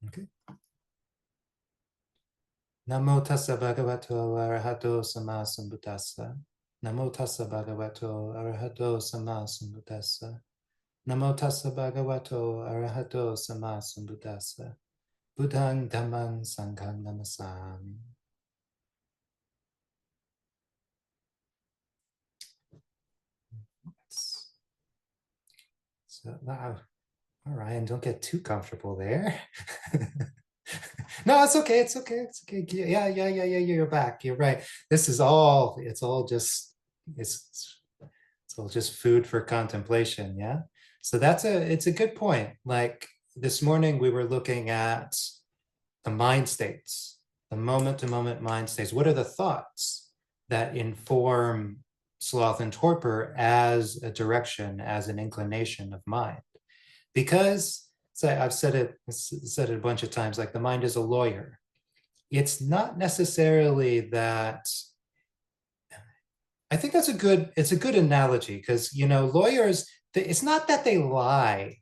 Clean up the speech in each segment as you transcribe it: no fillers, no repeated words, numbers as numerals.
Okay. Namo tassa bhagavato arahato sama sambuddhassa. Namo tassa bhagavato arahato sama sambuddhassa. Namo tassa bhagavato arahato sama sambuddhassa. Buddhang dhammang sanghang namasami. So, wow. All right, and don't get too comfortable there. No, it's okay. It's okay. It's okay. Yeah. You're back. You're right. This is all, it's it's all just food for contemplation. Yeah. So it's a good point. Like this morning, we were looking at the mind states, the moment to moment mind states. What are the thoughts that inform sloth and torpor as a direction, as an inclination of mind? Because so I've said it a bunch of times, like the mind is a lawyer. It's not necessarily that. I think it's a good analogy because, lawyers, it's not that they lie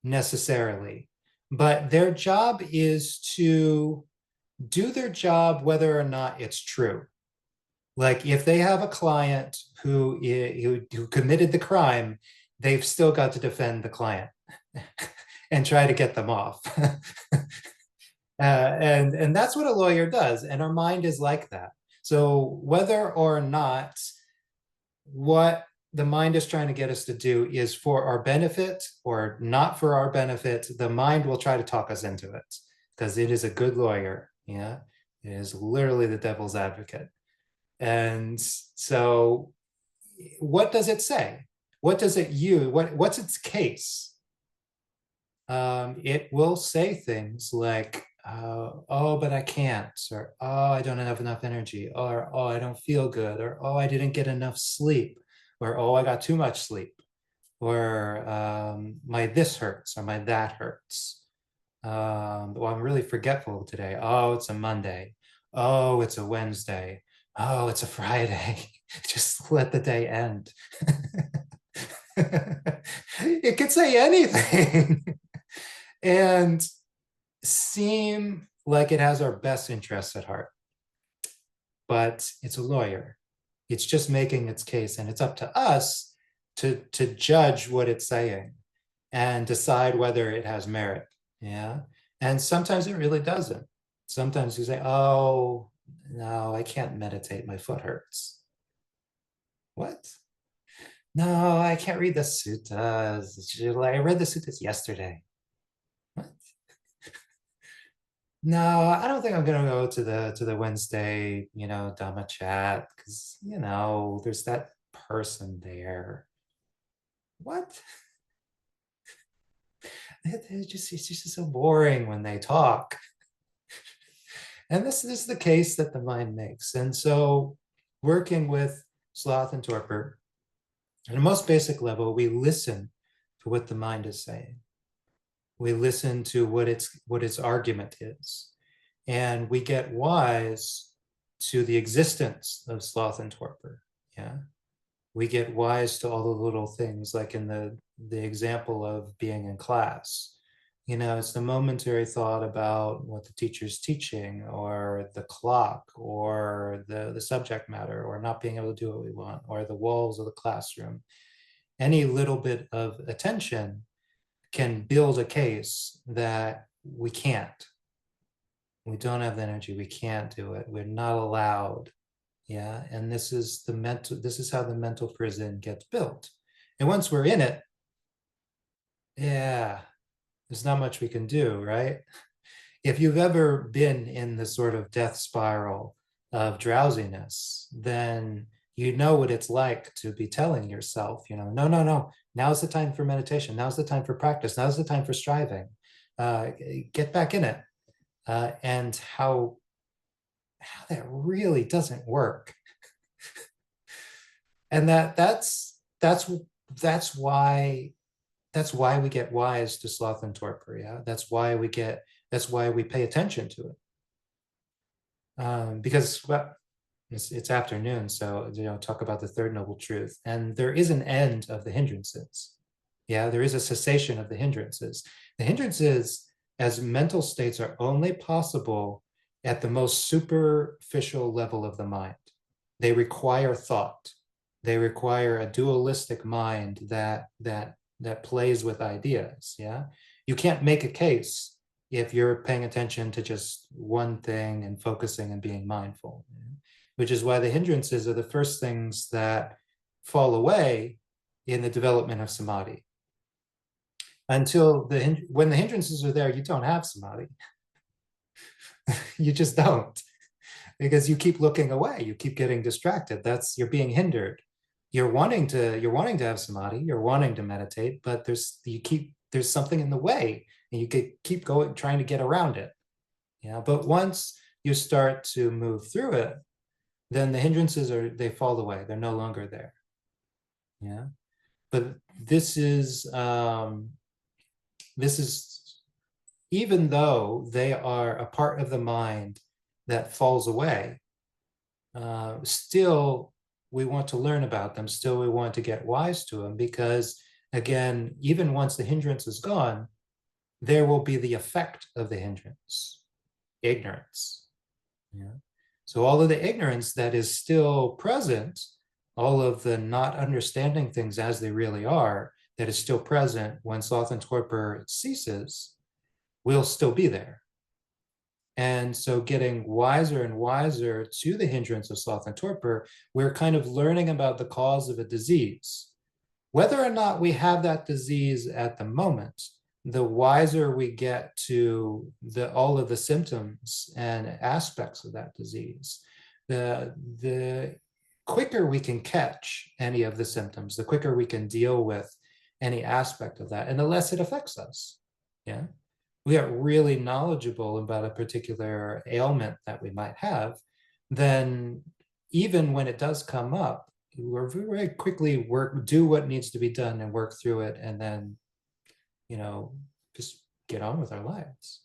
necessarily, but their job is to do their job whether or not it's true. Like if they have a client who committed the crime, they've still got to defend the client and try to get them off. And that's what a lawyer does, and our mind is like that. So whether or not what the mind is trying to get us to do is for our benefit or not for our benefit, the mind will try to talk us into it because it is a good lawyer. Yeah, it is literally the devil's advocate. And so what does it say? What does it use? What's its case? It will say things like, oh, but I can't, or oh, I don't have enough energy, or oh, I don't feel good, or oh, I didn't get enough sleep, or oh, I got too much sleep, or my this hurts, or my that hurts. Well, I'm really forgetful today. Oh, it's a Monday. Oh, it's a Wednesday. Oh, it's a Friday. Just let the day end. It could say anything and seem like it has our best interests at heart. But it's a lawyer. It's just making its case, and it's up to us to judge what it's saying and decide whether it has merit. Yeah. And sometimes it really doesn't. Sometimes you say, oh, no, I can't meditate. My foot hurts. What? No, I can't read the suttas. I read the suttas yesterday. What? No, I don't think I'm gonna go to the Wednesday, Dhamma chat because there's that person there. What? It's just so boring when they talk. And this is the case that the mind makes. And so working with sloth and torpor, at a most basic level, we listen to what the mind is saying. We listen to what its argument is. And we get wise to the existence of sloth and torpor. Yeah. We get wise to all the little things, like in the example of being in class. It's the momentary thought about what the teacher's teaching, or the clock, or the subject matter, or not being able to do what we want, or the walls of the classroom. Any little bit of attention can build a case that we can't. We don't have the energy. We can't do it. We're not allowed. Yeah. And this is how the mental prison gets built. And once we're in it, yeah, there's not much we can do, right? If you've ever been in the sort of death spiral of drowsiness, then you know what it's like to be telling yourself, no, now's the time for meditation. Now's the time for practice. Now's the time for striving. Get back in it. And how that really doesn't work. And that's why we get wise to sloth and torpor. Yeah, that's why we pay attention to it. Because it's afternoon, so talk about the third noble truth, and there is an end of the hindrances. Yeah, there is a cessation of the hindrances. The hindrances, as mental states are only possible at the most superficial level of the mind. They require thought. They require a dualistic mind that plays with ideas. Yeah, you can't make a case if you're paying attention to just one thing and focusing and being mindful, which is why the hindrances are the first things that fall away in the development of samadhi. Until when the hindrances are there, you don't have samadhi. You just don't, because you keep looking away, you keep getting distracted. You're being hindered. You're wanting to have samadhi, you're wanting to meditate, but there's something in the way, and you keep going, trying to get around it. Yeah, but once you start to move through it, then the hindrances they fall away. They're no longer there. Yeah, but this is even though they are a part of the mind that falls away, still we want to learn about them. Still, we want to get wise to them, because again, even once the hindrance is gone, there will be the effect of the hindrance, ignorance. Yeah. So all of the ignorance that is still present, all of the not understanding things as they really are, that is still present when sloth and torpor ceases, will still be there. And so getting wiser and wiser to the hindrance of sloth and torpor, we're kind of learning about the cause of a disease. Whether or not we have that disease at the moment, the wiser we get to all of the symptoms and aspects of that disease, the quicker we can catch any of the symptoms, the quicker we can deal with any aspect of that, and the less it affects us. Yeah. We are really knowledgeable about a particular ailment that we might have, then even when it does come up, we're very quickly do what needs to be done and work through it, and then, just get on with our lives.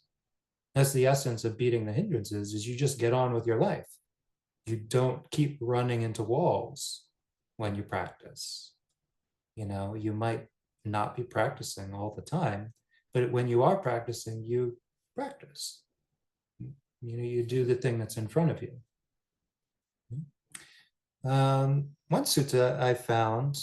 That's the essence of beating the hindrances, is you just get on with your life. You don't keep running into walls when you practice. You might not be practicing all the time, but when you are practicing, you practice. You do the thing that's in front of you. One sutta I found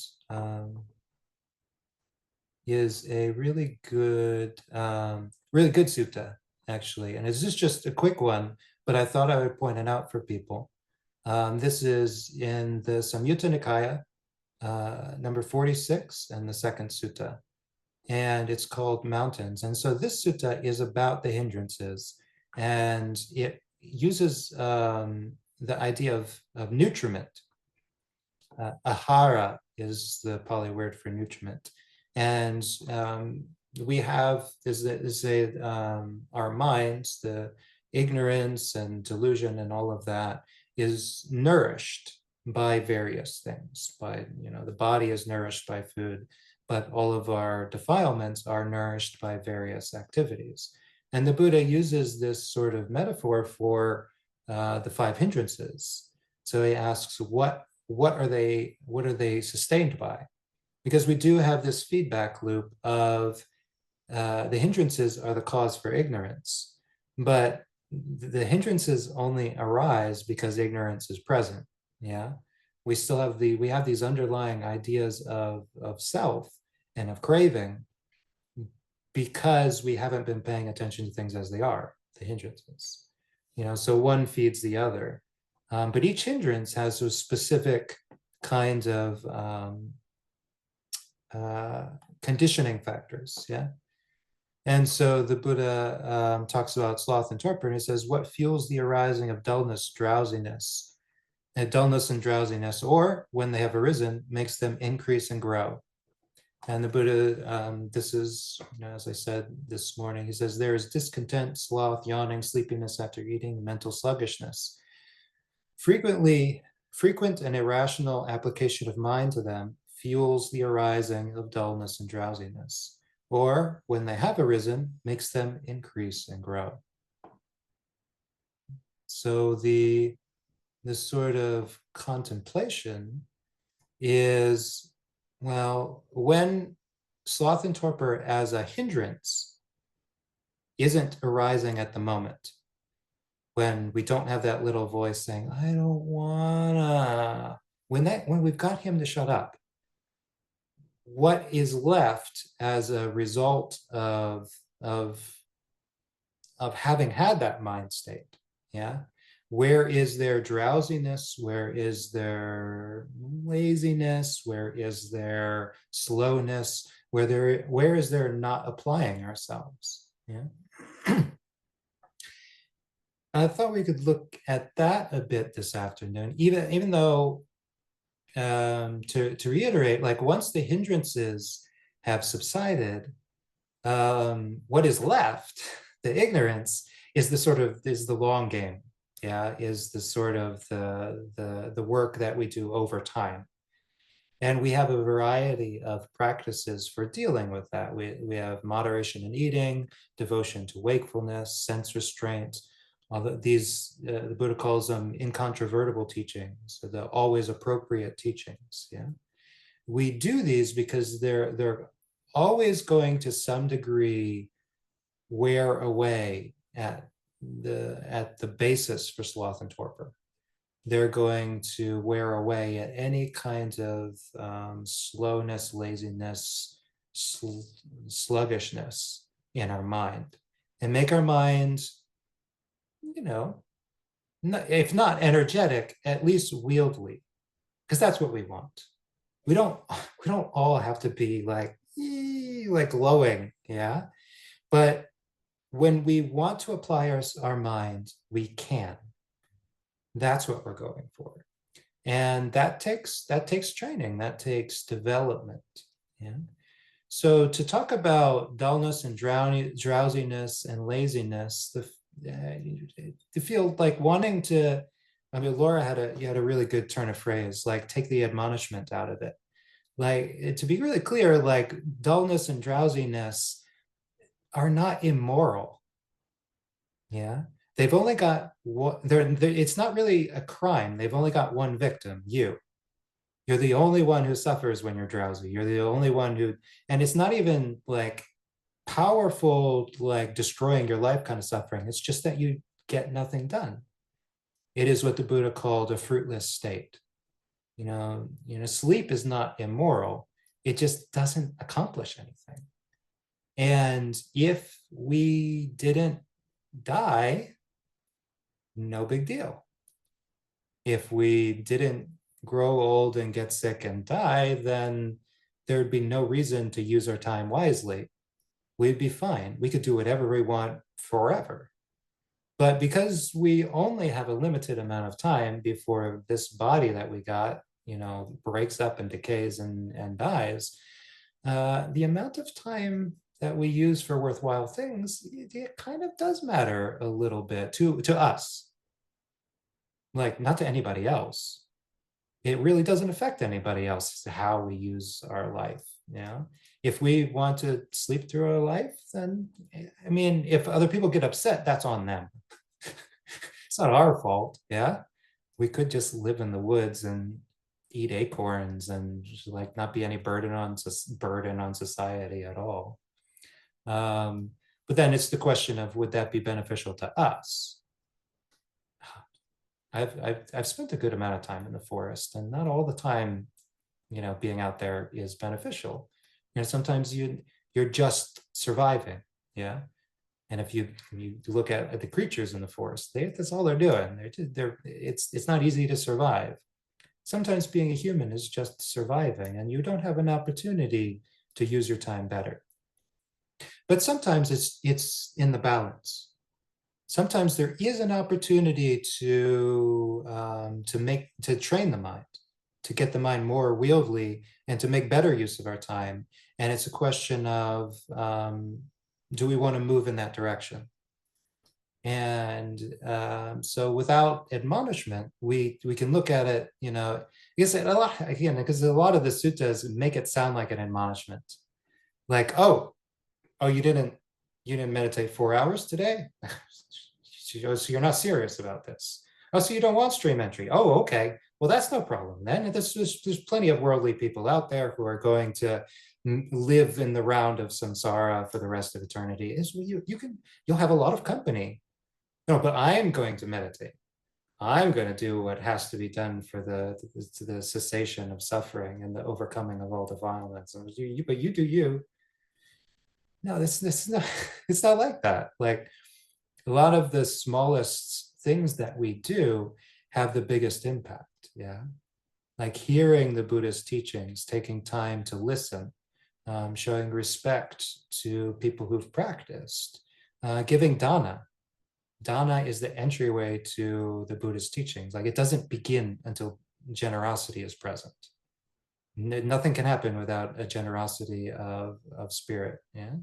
is a really good sutta, actually. And it's just a quick one, but I thought I would point it out for people. This is in the Samyutta Nikaya, number 46, and the second sutta. And it's called Mountains. And so this sutta is about the hindrances, and it uses the idea of nutriment. Ahara is the Pali word for nutriment. And we have our minds, the ignorance and delusion and all of that is nourished by various things. The body is nourished by food, but all of our defilements are nourished by various activities. And the Buddha uses this sort of metaphor for the five hindrances. So he asks, what are they sustained by? Because we do have this feedback loop of the hindrances are the cause for ignorance, but the hindrances only arise because ignorance is present. Yeah, we still have these underlying ideas of self and of craving, because we haven't been paying attention to things as they are, the hindrances. So one feeds the other, but each hindrance has a specific kind of conditioning factors. Yeah. And so the Buddha talks about sloth and torpor, and he says, what fuels the arising of dullness, drowsiness, and dullness and drowsiness, or when they have arisen, makes them increase and grow. And the Buddha, this is, as I said this morning, he says, there is discontent, sloth, yawning, sleepiness after eating, mental sluggishness. Frequent and irrational application of mind to them fuels the arising of dullness and drowsiness, or when they have arisen, makes them increase and grow. So this sort of contemplation is, well, when sloth and torpor as a hindrance isn't arising at the moment, when we don't have that little voice saying, I don't wanna, when we've got him to shut up, what is left as a result of of having had that mind state? Yeah. Where is there drowsiness? Where is there laziness? Where is there slowness? Where is there not applying ourselves? Yeah. I thought we could look at that a bit this afternoon, even though, to reiterate, like once the hindrances have subsided, what is left, the ignorance, is the long game. Yeah, is the sort of the work that we do over time. And we have a variety of practices for dealing with that. We have moderation in eating, devotion to wakefulness, sense restraint. These, the Buddha calls them incontrovertible teachings, so the always appropriate teachings. Yeah, we do these because they're always going to some degree wear away at the basis for sloth and torpor. They're going to wear away at any kind of slowness, laziness, sluggishness in our mind, and make our mind, you know, if not energetic, at least wieldy, because that's what we want. We don't we don't all have to be like glowing, yeah. But when we want to apply our mind, we can. That's what we're going for. And that takes training, that takes development. Yeah. So to talk about dullness and drowsiness and laziness, to feel like wanting to, I mean, Laura you had a really good turn of phrase, like take the admonishment out of it. Like, to be really clear, like dullness and drowsiness are not immoral. Yeah. They've only got what it's not really a crime. They've only got one victim, you. You're the only one who suffers when you're drowsy. You're the only one who, and it's not even like powerful, like destroying your life kind of suffering. It's just that you get nothing done. It is what the Buddha called a fruitless state. Sleep is not immoral. It just doesn't accomplish anything. And if we didn't die, no big deal. If we didn't grow old and get sick and die, then there'd be no reason to use our time wisely. We'd be fine. We could do whatever we want forever. But because we only have a limited amount of time before this body that we got, breaks up and decays and dies, the amount of time that we use for worthwhile things, it kind of does matter a little bit to us. Like, not to anybody else. It really doesn't affect anybody else how we use our life. If we want to sleep through our life, then, I mean, if other people get upset, that's on them. It's not our fault. Yeah, we could just live in the woods and eat acorns and just like not be any burden on society at all. But then it's the question of, would that be beneficial to us? I've spent a good amount of time in the forest, and not all the time, being out there is beneficial. Sometimes you're just surviving. Yeah. And if you look at the creatures in the forest, that's all they're doing. It's not easy to survive. Sometimes being a human is just surviving, and you don't have an opportunity to use your time better. But sometimes it's in the balance. Sometimes there is an opportunity to train the mind, to get the mind more wieldy, and to make better use of our time. And it's a question of, do we want to move in that direction? And so without admonishment, we can look at it, because a lot of the suttas make it sound like an admonishment. Like, oh, you didn't meditate 4 hours today? So you're not serious about this. Oh, so you don't want stream entry? Oh, okay. Well, that's no problem then. There's plenty of worldly people out there who are going to live in the round of samsara for the rest of eternity, is you'll have a lot of company. No, but I am going to meditate. I'm going to do what has to be done for the cessation of suffering and the overcoming of all the violence. And but you do you. No, this is not. It's not like that. Like a lot of the smallest things that we do have the biggest impact. Yeah, like hearing the Buddhist teachings, taking time to listen, showing respect to people who've practiced, giving dana. Dana is the entryway to the Buddhist teachings. Like it doesn't begin until generosity is present. Nothing can happen without a generosity of spirit. Yeah.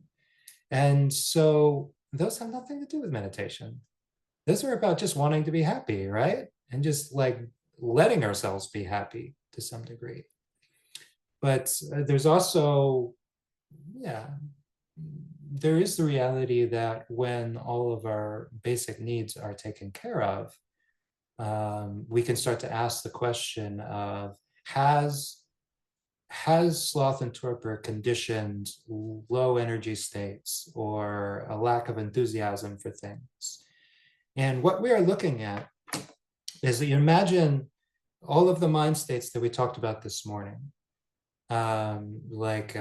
And so those have nothing to do with meditation. Those are about just wanting to be happy, right? And just like letting ourselves be happy to some degree. But there's also, yeah, there is the reality that when all of our basic needs are taken care of, we can start to ask the question of, has sloth and torpor conditioned low energy states or a lack of enthusiasm for things? And what we are looking at is that you imagine all of the mind states that we talked about this morning, like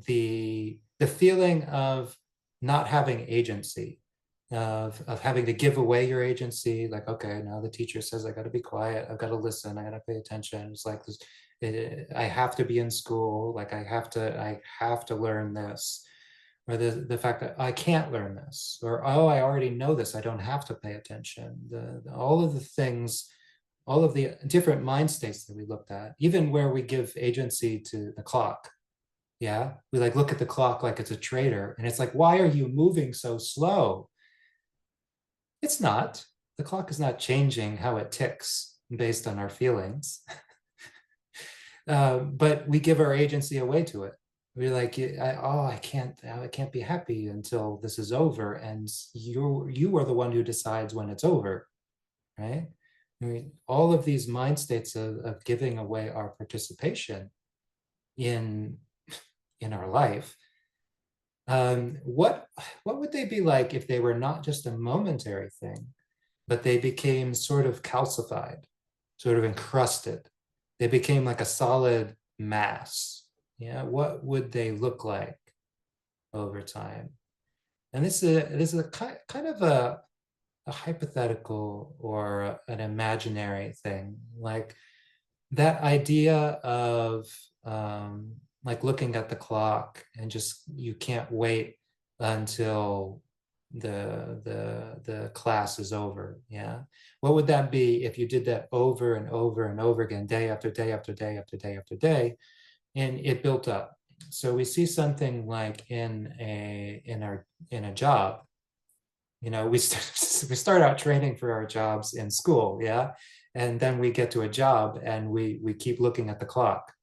the feeling of not having agency, of having to give away your agency. Like, okay, now the teacher says I got to be quiet, I've got to listen, I got to pay attention. It's like this, I have to be in school, like I have to learn this, or the fact that I can't learn this, or oh, I already know this, I don't have to pay attention. All of the things, all of the different mind states that we looked at, even where we give agency to the clock. Yeah, we like look at the clock like it's a traitor, and it's like, why are you moving so slow? It's not. The clock is not changing how it ticks based on our feelings. But we give our agency away to it. We're like, I can't be happy until this is over, and you are the one who decides when it's over, right? I mean, all of these mind states of giving away our participation in our life. What would they be like if they were not just a momentary thing, but they became sort of calcified, sort of encrusted? They became like a solid mass. Yeah, what would they look like over time? And this is a kind of a hypothetical or an imaginary thing, like that idea of like looking at the clock and just you can't wait until the class is over. Yeah, what would that be if you did that over and over and over again, day after day after day after day after day, and it built up? So we see something like in a job. You know, we start out training for our jobs in school, yeah, and then we get to a job and we keep looking at the clock.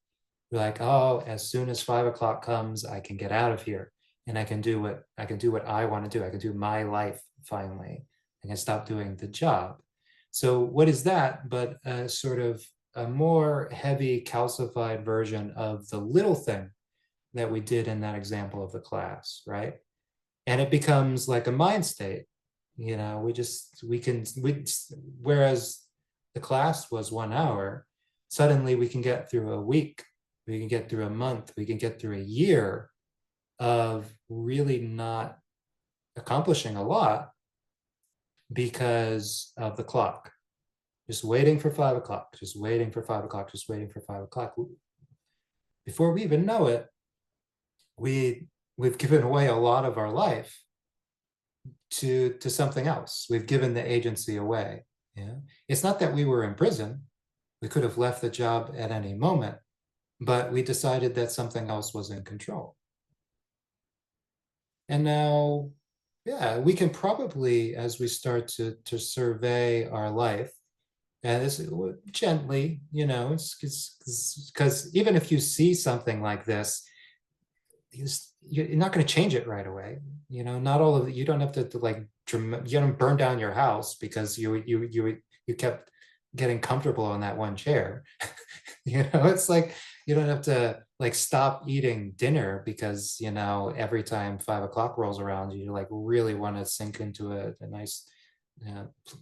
We're like, oh, as soon as 5 o'clock comes, I can get out of here and I can do what I want to do. I can do my life finally. I can stop doing the job. So what is that but a sort of a more heavy calcified version of the little thing that we did in that example of the class, right? And it becomes like a mind state. You know, whereas the class was 1 hour, suddenly we can get through a week, we can get through a month, we can get through a year of really not accomplishing a lot because of the clock. Just waiting for 5 o'clock, just waiting for 5 o'clock, just waiting for 5 o'clock. Before we even know it, we've given away a lot of our life to something else. We've given the agency away. Yeah, it's not that we were in prison. We could have left the job at any moment, but we decided that something else was in control. And now, yeah, we can probably, as we start to survey our life, and this gently, you know, because even if you see something like this, you're not going to change it right away. You know, not all of it. You don't have to like, you don't burn down your house because you kept getting comfortable on that one chair. You know, it's like you don't have to like stop eating dinner because, you know, every time 5 o'clock rolls around, you like really want to sink into a nice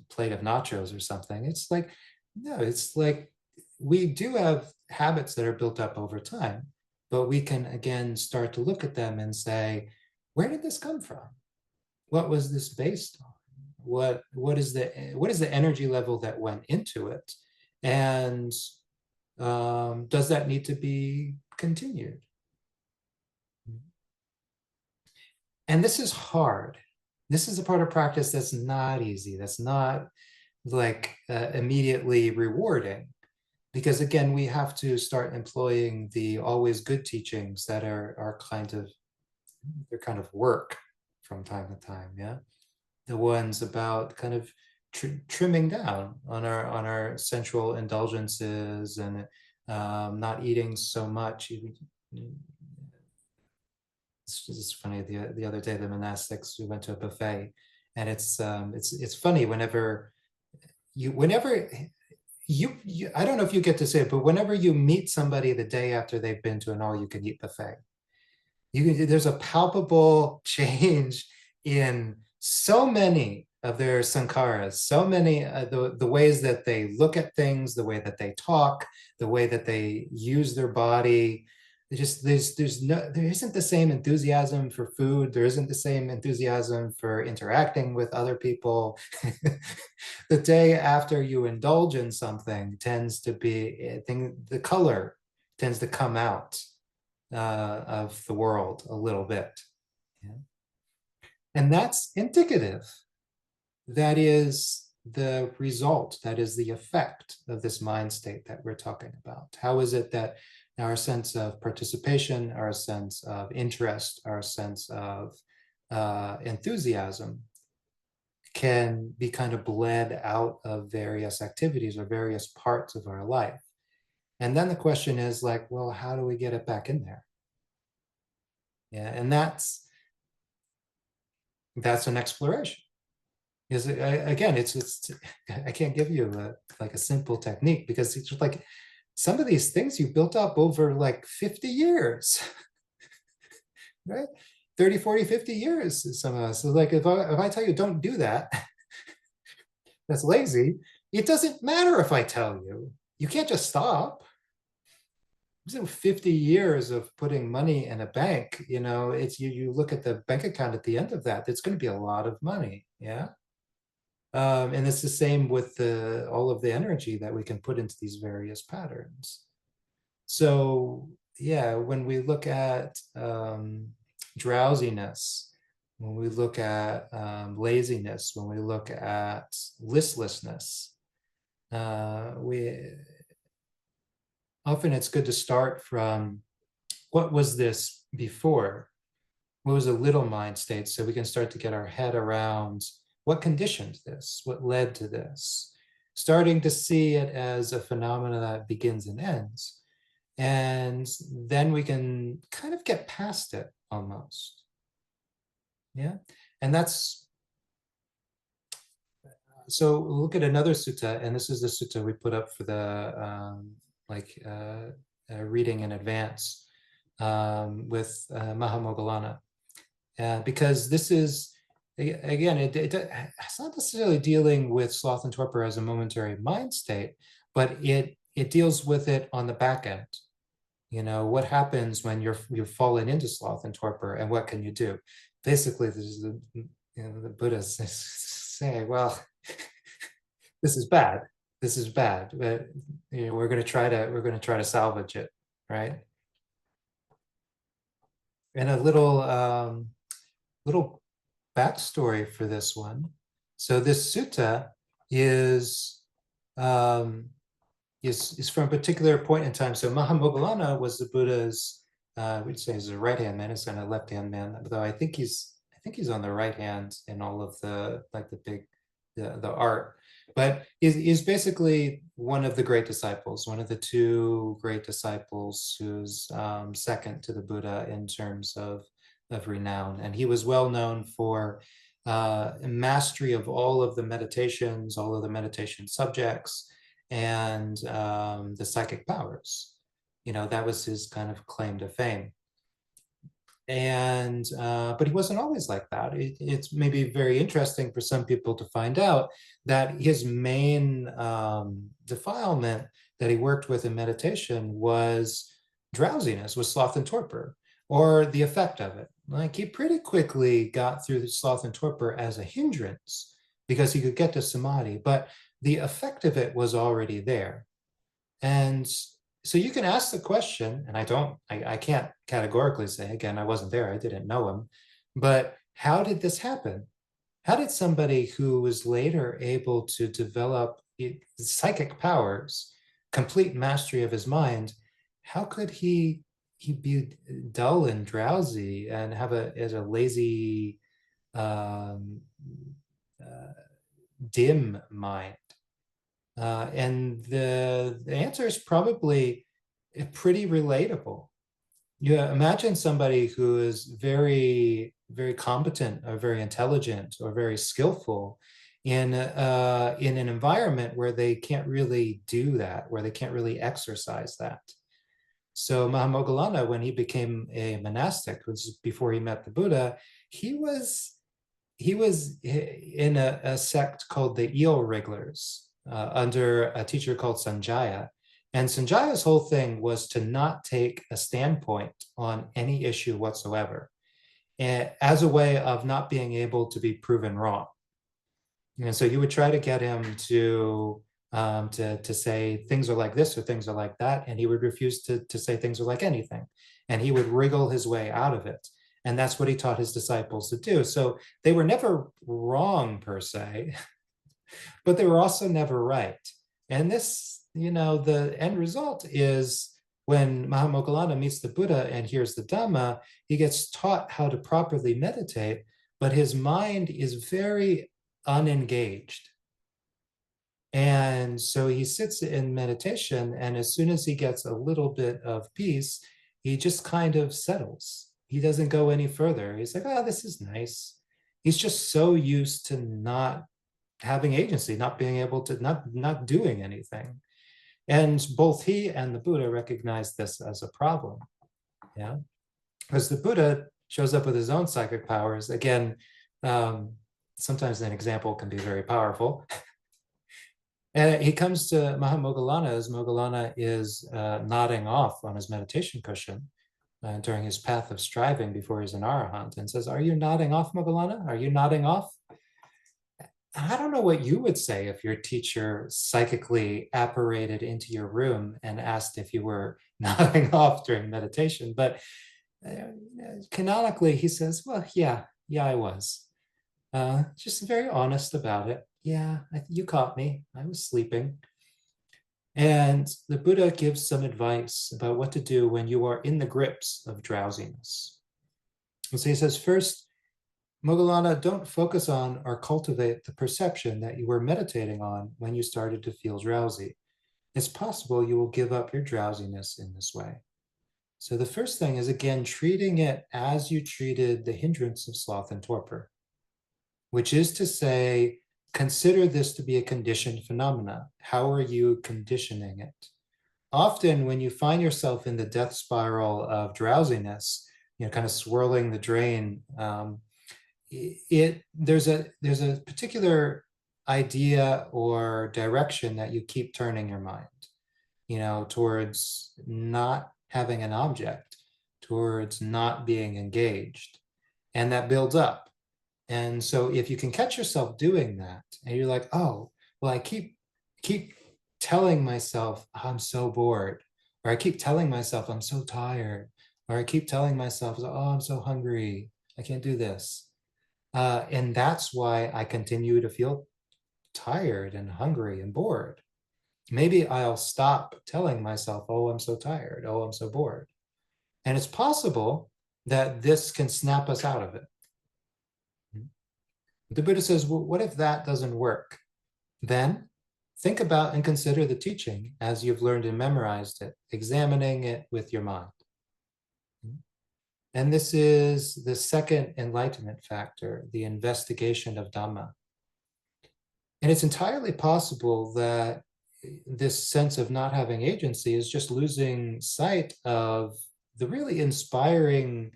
plate of nachos or something. It's like, no, it's like we do have habits that are built up over time, but we can again start to look at them and say, where did this come from? What was this based on? What is the energy level that went into it? And does that need to be continued? And this is hard. This is a part of practice that's not easy. That's not like immediately rewarding, because again, we have to start employing the always good teachings that are kind of, they're kind of work from time to time. Yeah, the ones about kind of trimming down on our sensual indulgences and not eating so much. It's funny, the other day the monastics, we went to a buffet, and it's funny whenever you I don't know if you get to say it, but whenever you meet somebody the day after they've been to an all-you-can-eat buffet, there's a palpable change in so many of their sankharas, so many the ways that they look at things, the way that they talk, the way that they use their body. There isn't the same enthusiasm for food. There isn't the same enthusiasm for interacting with other people. The day after you indulge in something tends to be, the color tends to come out of the world a little bit. Yeah. And that's indicative. That is the result, that is the effect of this mind state that we're talking about. How is it that our sense of participation, our sense of interest, our sense of enthusiasm can be kind of bled out of various activities or various parts of our life? And then the question is like, well, how do we get it back in there? Yeah, and that's an exploration. Is again, it's I can't give you like a simple technique, because it's just like some of these things you built up over like 50 years, right? 30, 40, 50 years, some of us. So like if I tell you don't do that, that's lazy. It doesn't matter if I tell you. You can't just stop. 50 years of putting money in a bank, you know, it's you look at the bank account at the end of that, it's going to be a lot of money. Yeah. And it's the same with all of the energy that we can put into these various patterns. So yeah, when we look at drowsiness, when we look at laziness, when we look at listlessness, we often it's good to start from what was this before? What was a little mind state, so we can start to get our head around what conditioned this, what led to this, starting to see it as a phenomena that begins and ends. And then we can kind of get past it almost. Yeah. And that's, so look at another sutta, and this is the sutta we put up for the reading in advance with Mahamoggallana. Because this is, again, it's not necessarily dealing with sloth and torpor as a momentary mind state, but it deals with it on the back end. You know, what happens when you've fallen into sloth and torpor, and what can you do? Basically, this is the Buddha saying, well, this is bad. This is bad, but you know, we're going to try to salvage it, right? And a little backstory for this one. So this sutta is from a particular point in time. So Mahamoggallana was the Buddha's, we'd say he's a right-hand man. He's kind of left-hand man, though I think he's on the right hand in all of the like the art. But is basically one of the great disciples, one of the two great disciples who's second to the Buddha in terms of renown. And he was well known for mastery of all of the meditations, all of the meditation subjects, and the psychic powers. That was his kind of claim to fame. And but he wasn't always like that. It's maybe very interesting for some people to find out that his main defilement that he worked with in meditation was drowsiness, was sloth and torpor, or the effect of it. Like, he pretty quickly got through the sloth and torpor as a hindrance because he could get to samadhi, but the effect of it was already there. And so you can ask the question, and I can't categorically say, again, I wasn't there, I didn't know him, but how did this happen? How did somebody who was later able to develop psychic powers, complete mastery of his mind, how could he be dull and drowsy and have a lazy, um, uh, dim mind? And the answer is probably pretty relatable. You imagine somebody who is very, very competent or very intelligent or very skillful in an environment where they can't really do that, where they can't really exercise that. So Mahamoggallana, when he became a monastic, which was before he met the Buddha, he was in a sect called the Eel Wrigglers under a teacher called Sanjaya. And Sanjaya's whole thing was to not take a standpoint on any issue whatsoever, as a way of not being able to be proven wrong. And so you would try to get him to say things are like this or things are like that, and he would refuse to say things are like anything, and he would wriggle his way out of it. And that's what he taught his disciples to do. So they were never wrong per se, but they were also never right. And this, the end result is when Mahamoggallana meets the Buddha and hears the Dhamma, he gets taught how to properly meditate, but his mind is very unengaged. And so he sits in meditation, and as soon as he gets a little bit of peace, he just kind of settles. He doesn't go any further. He's like, oh, this is nice. He's just so used to not having agency, not being able to, not doing anything. And both he and the Buddha recognize this as a problem. Yeah. Because the Buddha shows up with his own psychic powers. Again, sometimes an example can be very powerful. And he comes to Mahamoggallana as Moggallana is nodding off on his meditation cushion during his path of striving before he's an arahant, and says, "Are you nodding off, Moggallana? Are you nodding off?" I don't know what you would say if your teacher psychically apparated into your room and asked if you were nodding off during meditation, but canonically he says, well, yeah, I was. Just very honest about it. Yeah, you caught me. I was sleeping. And the Buddha gives some advice about what to do when you are in the grips of drowsiness. And so he says, first, Moggallana, don't focus on or cultivate the perception that you were meditating on when you started to feel drowsy. It's possible you will give up your drowsiness in this way. So the first thing is, again, treating it as you treated the hindrance of sloth and torpor, which is to say, consider this to be a conditioned phenomena. How are you conditioning it? Often when you find yourself in the death spiral of drowsiness, kind of swirling the drain, there's a particular idea or direction that you keep turning your mind, towards not having an object, towards not being engaged, and that builds up. And so if you can catch yourself doing that, and you're like, oh, well, I keep telling myself I'm so bored, or I keep telling myself I'm so tired, or I keep telling myself, oh, I'm so hungry, I can't do this. And that's why I continue to feel tired and hungry and bored. Maybe I'll stop telling myself, oh, I'm so tired, oh, I'm so bored. And it's possible that this can snap us out of it. The Buddha says, well, what if that doesn't work? Then think about and consider the teaching as you've learned and memorized it, examining it with your mind. And this is the second enlightenment factor, the investigation of Dhamma. And it's entirely possible that this sense of not having agency is just losing sight of the really inspiring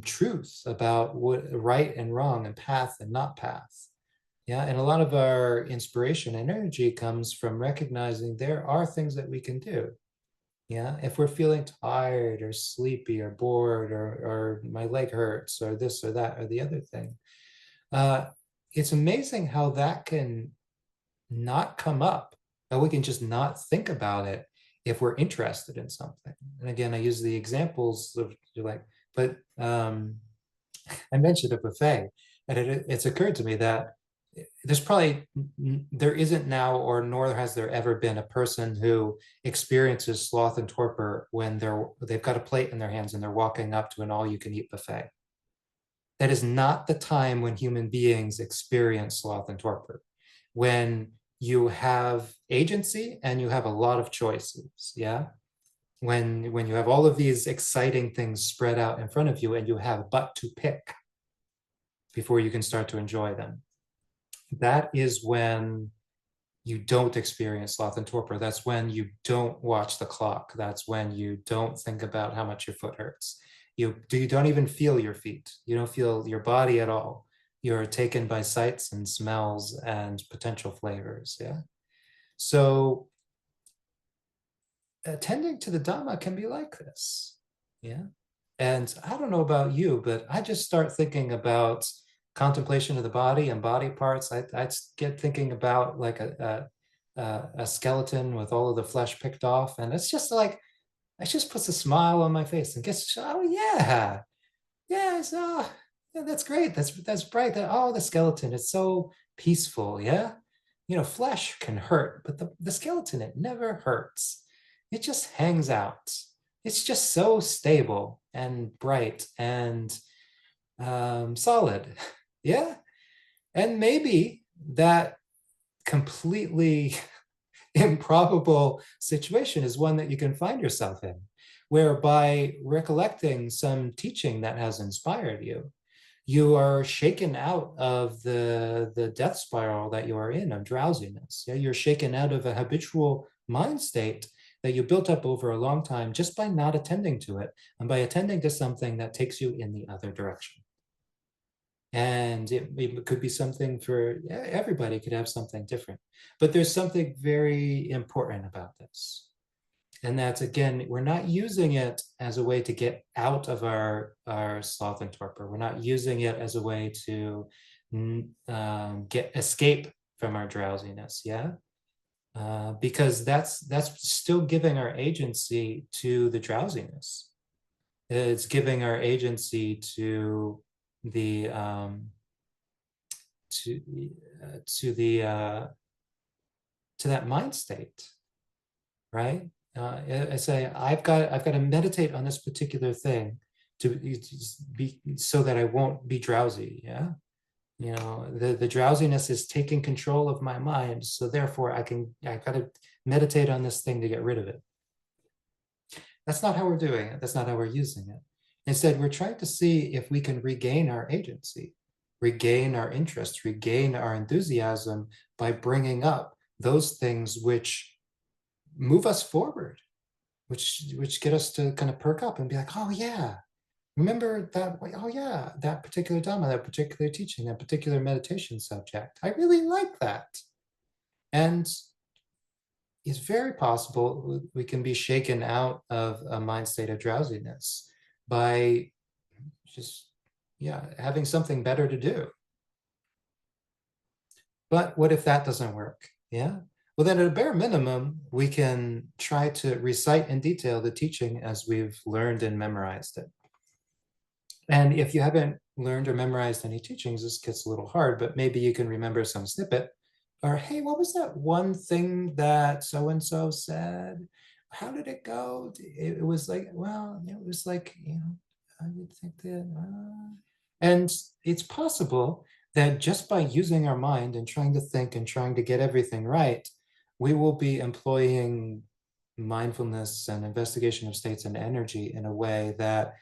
truth about what right and wrong and path and not path. Yeah, and a lot of our inspiration and energy comes from recognizing there are things that we can do. Yeah, if we're feeling tired or sleepy or bored or my leg hurts or this or that or the other thing, uh, it's amazing how that can not come up, that we can just not think about it if we're interested in something. And again, I use the examples of like, but I mentioned a buffet, and it's occurred to me that there's probably there isn't now, or nor has there ever been, a person who experiences sloth and torpor when they've got a plate in their hands and they're walking up to an all-you-can-eat buffet. That is not the time when human beings experience sloth and torpor. When you have agency and you have a lot of choices, yeah? When you have all of these exciting things spread out in front of you and you have but to pick before you can start to enjoy them. That is when you don't experience sloth and torpor. That's when you don't watch the clock. That's when you don't think about how much your foot hurts. You don't even feel your feet. You don't feel your body at all. You're taken by sights and smells and potential flavors. Yeah. So attending to the Dhamma can be like this. Yeah. And I don't know about you, but I just start thinking about contemplation of the body and body parts. I get thinking about like a skeleton with all of the flesh picked off. And it's just like, it just puts a smile on my face and gets, oh yeah, yeah, so yeah, that's great. That's bright. Oh, the skeleton, it's so peaceful. Yeah. You know, flesh can hurt, but the skeleton, it never hurts. It just hangs out. It's just so stable and bright and solid. Yeah. And maybe that completely improbable situation is one that you can find yourself in, where by recollecting some teaching that has inspired you, you are shaken out of the death spiral that you are in of drowsiness. Yeah, you're shaken out of a habitual mind state that you built up over a long time just by not attending to it and by attending to something that takes you in the other direction. And it could be something for everybody, could have something different. But there's something very important about this. And that's, again, we're not using it as a way to get out of our sloth and torpor. We're not using it as a way to get escape from our drowsiness, yeah? Because that's still giving our agency to the drowsiness. It's giving our agency to the to to the to that mind state, right? I say I've got to meditate on this particular thing to be so that I won't be drowsy. Yeah, you know, the drowsiness is taking control of my mind, so therefore I got to meditate on this thing to get rid of it. That's not how we're doing it. That's not how we're using it. Instead, we're trying to see if we can regain our agency, regain our interest, regain our enthusiasm by bringing up those things which move us forward, which get us to kind of perk up and be like, oh yeah, remember that? Oh yeah, that particular Dhamma, that particular teaching, that particular meditation subject. I really like that. And it's very possible we can be shaken out of a mind state of drowsiness by just, yeah, having something better to do. But what if that doesn't work? Yeah. Well, then at a bare minimum, we can try to recite in detail the teaching as we've learned and memorized it. And if you haven't learned or memorized any teachings, this gets a little hard, but maybe you can remember some snippet. Or, hey, what was that one thing that so-and-so said? How did it go? It was like, well, it was like, you know, I would think that. And it's possible that just by using our mind and trying to think and trying to get everything right, we will be employing mindfulness and investigation of states and energy in a way that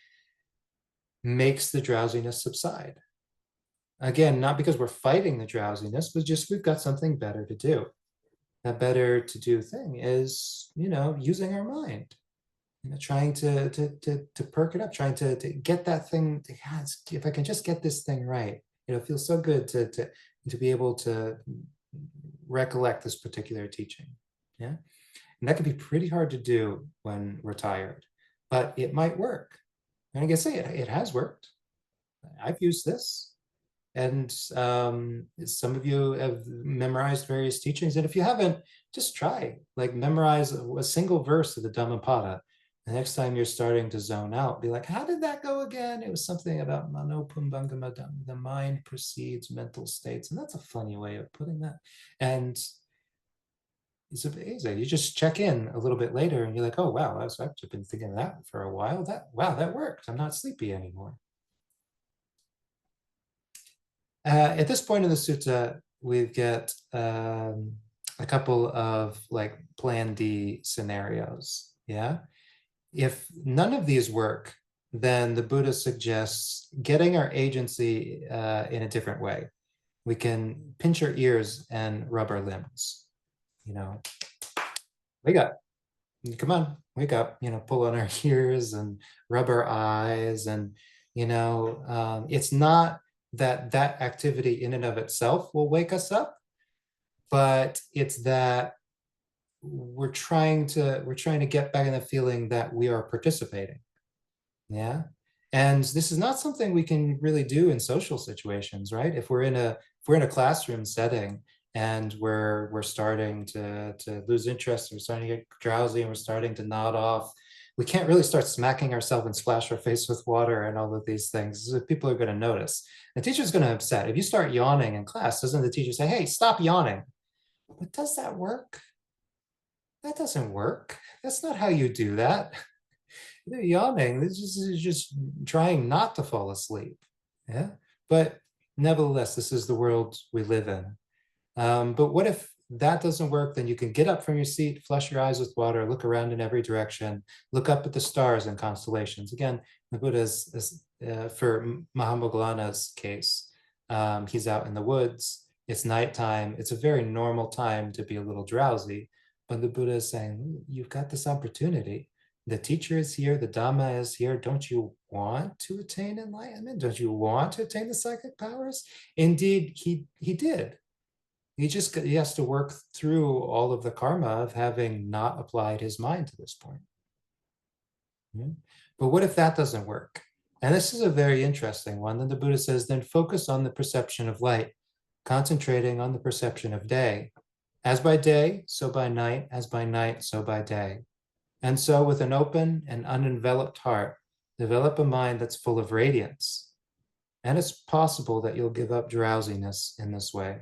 makes the drowsiness subside. Again, not because we're fighting the drowsiness, but just we've got something better to do. that better to do thing is, using our mind, trying to perk it up, trying to get that thing. Yeah, if I can just get this thing right, it feels so good to be able to recollect this particular teaching. Yeah, and that can be pretty hard to do when we're tired, but it might work. And I can say it has worked. I've used this. And some of you have memorized various teachings. And if you haven't, just try, like memorize a single verse of the Dhammapada. The next time you're starting to zone out, be like, how did that go again? It was something about mano pumbangama, the mind precedes mental states. And that's a funny way of putting that. And it's amazing. You just check in a little bit later and you're like, oh, wow, I've been thinking of that for a while. That worked. I'm not sleepy anymore. At this point in the sutta, we've got a couple of like plan D scenarios. Yeah. If none of these work, then the Buddha suggests getting our agency in a different way. We can pinch our ears and rub our limbs. Wake up. Come on, wake up. Pull on our ears and rub our eyes. And, it's not that activity in and of itself will wake us up, but it's that we're trying to get back in the feeling that we are participating. Yeah. And this is not something we can really do in social situations, right? If we're in a classroom setting and we're starting to lose interest, we're starting to get drowsy, and we're starting to nod off, we can't really start smacking ourselves and splash our face with water and all of these things. People are going to notice. The teacher's going to upset. If you start yawning in class, doesn't the teacher say, hey, stop yawning? But does that work? That doesn't work. That's not how you do that. They're yawning. This is just trying not to fall asleep. Yeah. But nevertheless, this is the world we live in. But what if that doesn't work? Then you can get up from your seat, flush your eyes with water, look around in every direction, look up at the stars and constellations. Again, the Buddha's, for Mahamoggallana's case, he's out in the woods. It's nighttime. It's a very normal time to be a little drowsy. But the Buddha is saying, you've got this opportunity. The teacher is here, the Dhamma is here. Don't you want to attain enlightenment? Don't you want to attain the psychic powers? Indeed, he did. He has to work through all of the karma of having not applied his mind to this point. But what if that doesn't work? And this is a very interesting one. Then the Buddha says, then focus on the perception of light, concentrating on the perception of day. As by day, so by night, as by night, so by day. And so with an open and unenveloped heart, develop a mind that's full of radiance. And it's possible that you'll give up drowsiness in this way.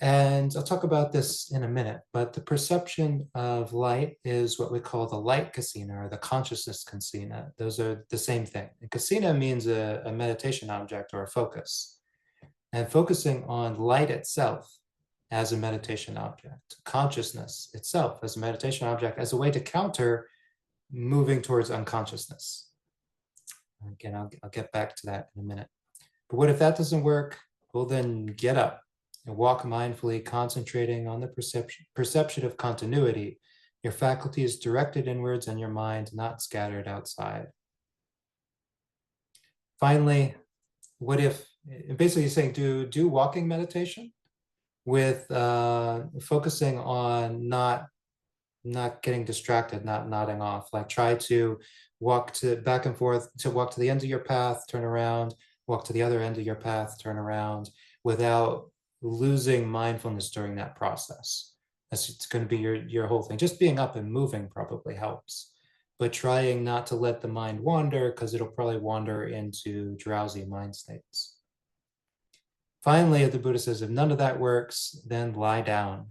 And I'll talk about this in a minute, but the perception of light is what we call the light kasina, or the consciousness kasina. Those are the same thing. And kasina means a meditation object or a focus. And focusing on light itself as a meditation object, consciousness itself as a meditation object, as a way to counter moving towards unconsciousness. Again, I'll get back to that in a minute. But what if that doesn't work? Well, then get up and walk mindfully, concentrating on the perception of continuity. Your faculty is directed inwards and your mind not scattered outside. Finally, what if, basically saying do walking meditation with focusing on not getting distracted, not nodding off. Like try to walk back and forth, to walk to the end of your path, turn around, walk to the other end of your path, turn around, without losing mindfulness during that process. It's going to be your whole thing. Just being up and moving probably helps, but trying not to let the mind wander, because it'll probably wander into drowsy mind states. Finally, the Buddha says, if none of that works, then lie down.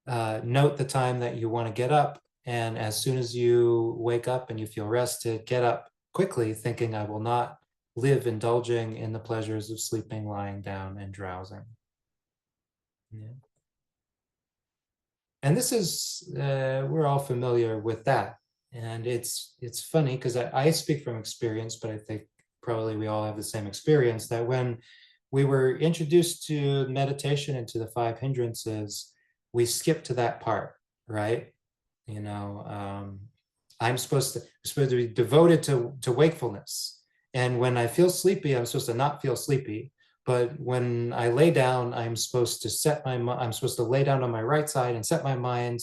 Note the time that you want to get up, and as soon as you wake up and you feel rested, get up quickly, thinking, I will not live indulging in the pleasures of sleeping, lying down, and drowsing. Yeah. And this is, we're all familiar with that. And it's funny because I speak from experience, but I think probably we all have the same experience, that when we were introduced to meditation and to the five hindrances, we skip to that part, right? You know, I'm supposed to be devoted to wakefulness. And when I feel sleepy, I'm supposed to not feel sleepy. But when I lay down, I'm supposed to lay down on my right side and set my mind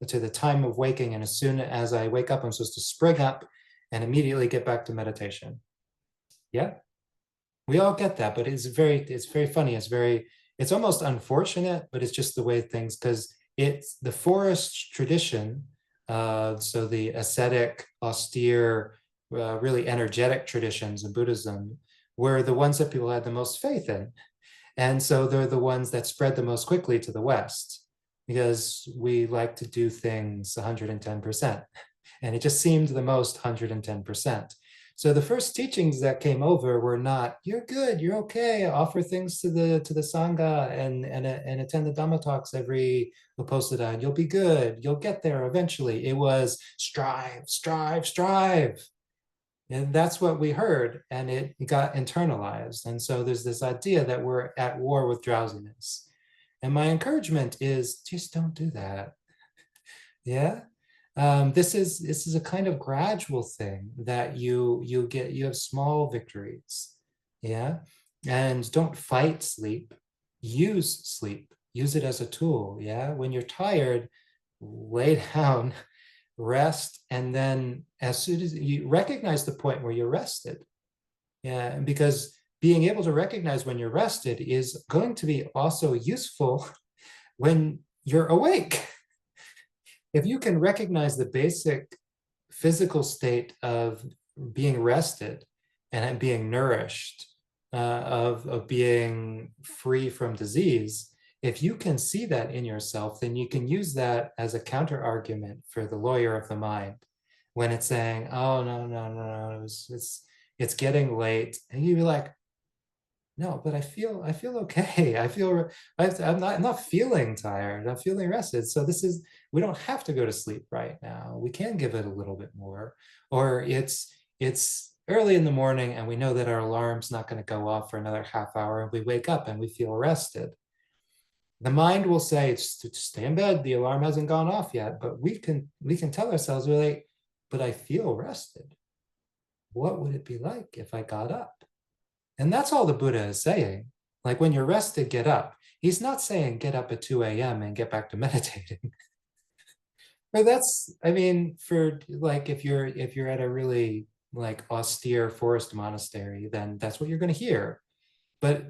to the time of waking. And as soon as I wake up, I'm supposed to spring up and immediately get back to meditation. Yeah, we all get that, but it's very funny. It's almost unfortunate, but it's just the way things, because it's the forest tradition. So the ascetic, austere, really energetic traditions in Buddhism were the ones that people had the most faith in. And so they're the ones that spread the most quickly to the West because we like to do things 110%. And it just seemed the most 110%. So the first teachings that came over were not, you're good, you're okay, offer things to the Sangha and attend the Dhamma talks every Uposatha, and you'll be good, you'll get there eventually. It was strive, strive, strive. And that's what we heard, and it got internalized. And so there's this idea that we're at war with drowsiness. And my encouragement is just don't do that. Yeah. This is a kind of gradual thing that you have small victories. Yeah. And don't fight sleep. Use sleep. Use it as a tool. Yeah. When you're tired, lay down, rest, and then as soon as you recognize the point where you're rested, yeah, because being able to recognize when you're rested is going to be also useful when you're awake. If you can recognize the basic physical state of being rested and being nourished, of being free from disease, if you can see that in yourself, then you can use that as a counter argument for the lawyer of the mind when it's saying, "Oh no, no, no, no, it's getting late," and you'd be like, "No, but I feel okay. I'm not feeling tired. I'm feeling rested. So we don't have to go to sleep right now. We can give it a little bit more, or it's early in the morning and we know that our alarm's not going to go off for another half hour, and we wake up and we feel rested. The mind will say, it's to stay in bed, the alarm hasn't gone off yet, but we can tell ourselves, we're like, but I feel rested. What would it be like if I got up? And that's all the Buddha is saying. Like, when you're rested, get up. He's not saying get up at 2 a.m. and get back to meditating. But that's, I mean, for like, if you're at a really like austere forest monastery, then that's what you're going to hear. But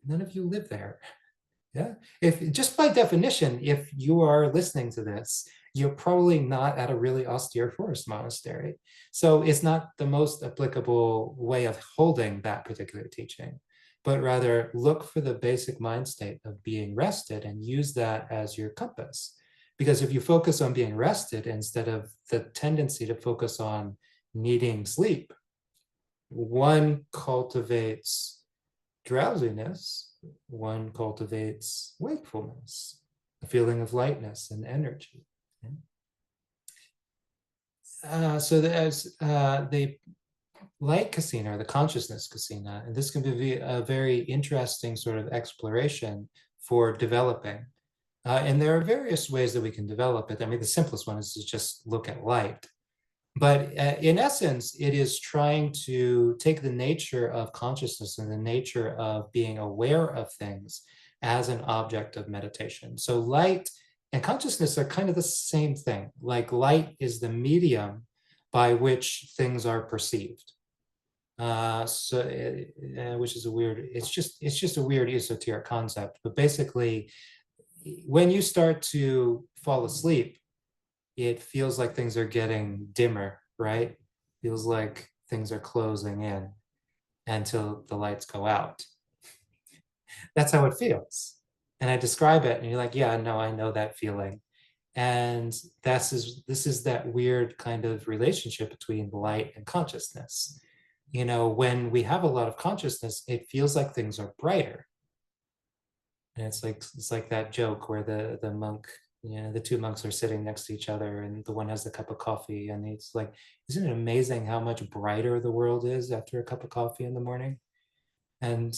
none of you live there. Yeah. If just by definition, if you are listening to this, you're probably not at a really austere forest monastery. So it's not the most applicable way of holding that particular teaching, but rather look for the basic mind state of being rested and use that as your compass. Because if you focus on being rested instead of the tendency to focus on needing sleep, one cultivates drowsiness, one cultivates wakefulness, a feeling of lightness and energy. So there's the light kasina, or the consciousness kasina, and this can be a very interesting sort of exploration for developing. And there are various ways that we can develop it. I mean, the simplest one is to just look at light. But in essence, it is trying to take the nature of consciousness and the nature of being aware of things as an object of meditation. So light and consciousness are kind of the same thing. Like, light is the medium by which things are perceived. Which is it's just a weird esoteric concept. But basically, when you start to fall asleep, it feels like things are getting dimmer, right? Feels like things are closing in until the lights go out. That's how it feels. And I describe it, and you're like, yeah, no, I know that feeling. And this is that weird kind of relationship between light and consciousness. When we have a lot of consciousness, it feels like things are brighter. And it's like that joke where the monk, the two monks are sitting next to each other, and the one has a cup of coffee, and it's like, isn't it amazing how much brighter the world is after a cup of coffee in the morning? And,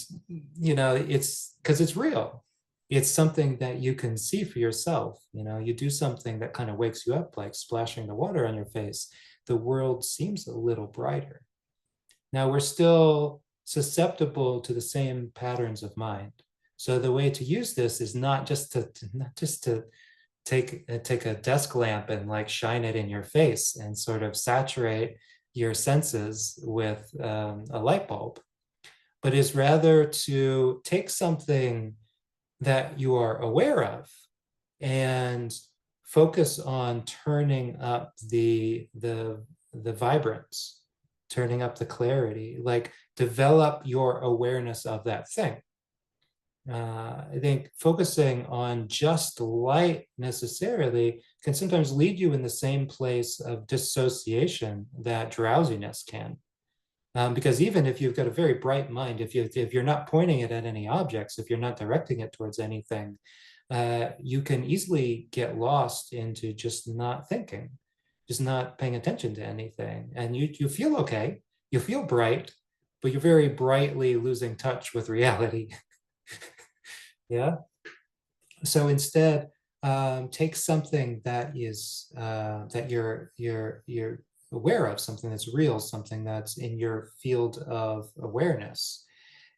it's because it's real. It's something that you can see for yourself. You do something that kind of wakes you up, like splashing the water on your face. The world seems a little brighter. Now, we're still susceptible to the same patterns of mind. So the way to use this is not just to take a desk lamp and like shine it in your face and sort of saturate your senses with a light bulb, but is rather to take something that you are aware of and focus on turning up the vibrance, turning up the clarity, like develop your awareness of that thing. I think focusing on just light necessarily can sometimes lead you in the same place of dissociation that drowsiness can. Because even if you've got a very bright mind, if you're not pointing it at any objects, if you're not directing it towards anything, you can easily get lost into just not thinking, just not paying attention to anything, and you feel okay, you feel bright, but you're very brightly losing touch with reality. Yeah. So instead, take something that is that you're aware of, something that's real, something that's in your field of awareness,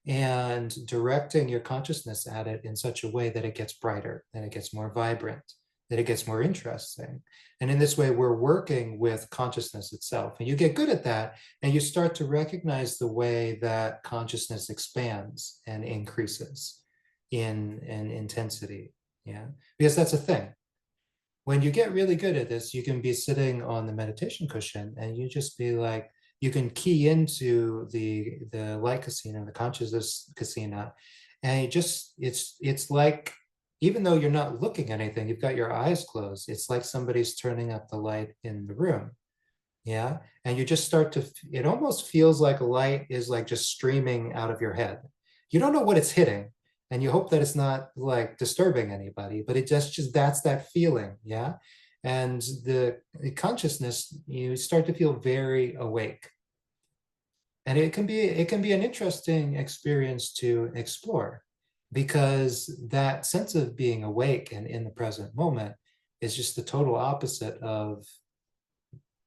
and directing your consciousness at it in such a way that it gets brighter, that it gets more vibrant, that it gets more interesting. And in this way, we're working with consciousness itself. And you get good at that, and you start to recognize the way that consciousness expands and increases in intensity. Yeah, because that's a thing. When you get really good at this, you can be sitting on the meditation cushion and you just be like, you can key into the light casino, the consciousness casino, and it's like, even though you're not looking at anything, you've got your eyes closed. It's like somebody's turning up the light in the room. Yeah. And you just start to, it almost feels like a light is like just streaming out of your head. You don't know what it's hitting, and you hope that it's not like disturbing anybody, but it just that's that feeling. Yeah. And the consciousness, you start to feel very awake. And it can be an interesting experience to explore, because that sense of being awake and in the present moment is just the total opposite of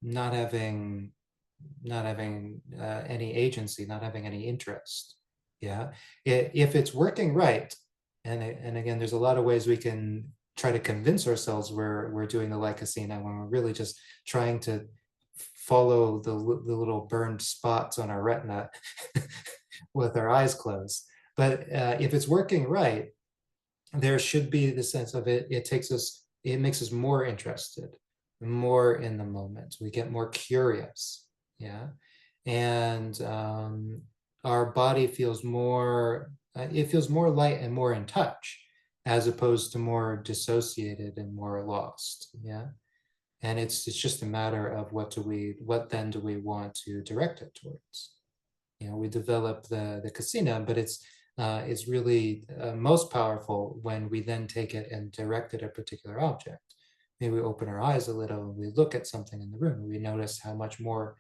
not having any agency, not having any interest. Yeah, if it's working right, and again, there's a lot of ways we can try to convince ourselves we're doing the like casino when we're really just trying to follow the little burned spots on our retina with our eyes closed. But if it's working right, there should be the sense of it. It makes us more interested, more in the moment. We get more curious. Yeah. And our body feels more, it feels more light and more in touch, as opposed to more dissociated and more lost. Yeah. And it's just a matter of what then do we want to direct it towards? We develop the casino, but it's really most powerful when we then take it and direct it at a particular object. Maybe we open our eyes a little and we look at something in the room, and we notice how much more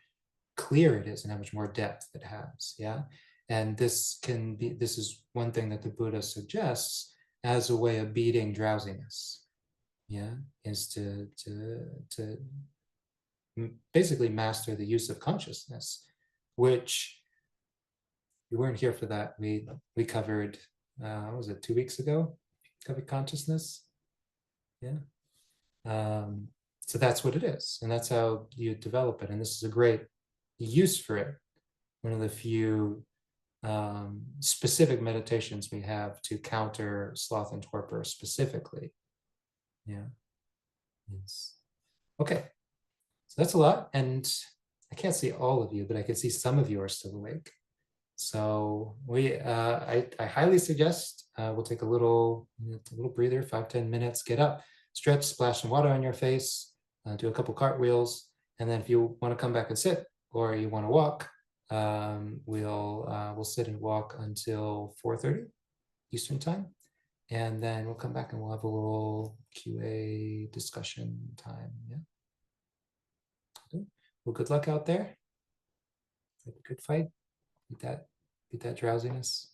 clear it is and how much more depth it has. Yeah. And this is one thing that the Buddha suggests as a way of beating drowsiness. Yeah, is to basically master the use of consciousness, which you weren't here for that. We covered, what was it, 2 weeks ago? Covered consciousness. Yeah. So that's what it is, and that's how you develop it. And this is a great use for it. One of the few specific meditations we have to counter sloth and torpor specifically. Yeah. Yes. Okay. So that's a lot, and I can't see all of you, but I can see some of you are still awake. So I highly suggest we'll take a little breather, 5-10 minutes, get up, stretch, splash some water on your face, do a couple cartwheels, and then if you want to come back and sit, or you want to walk, we'll sit and walk until 4:30 Eastern time, and then we'll come back and we'll have a little QA discussion time. Yeah. Okay. Well, good luck out there. Have a good fight. Beat beat that drowsiness.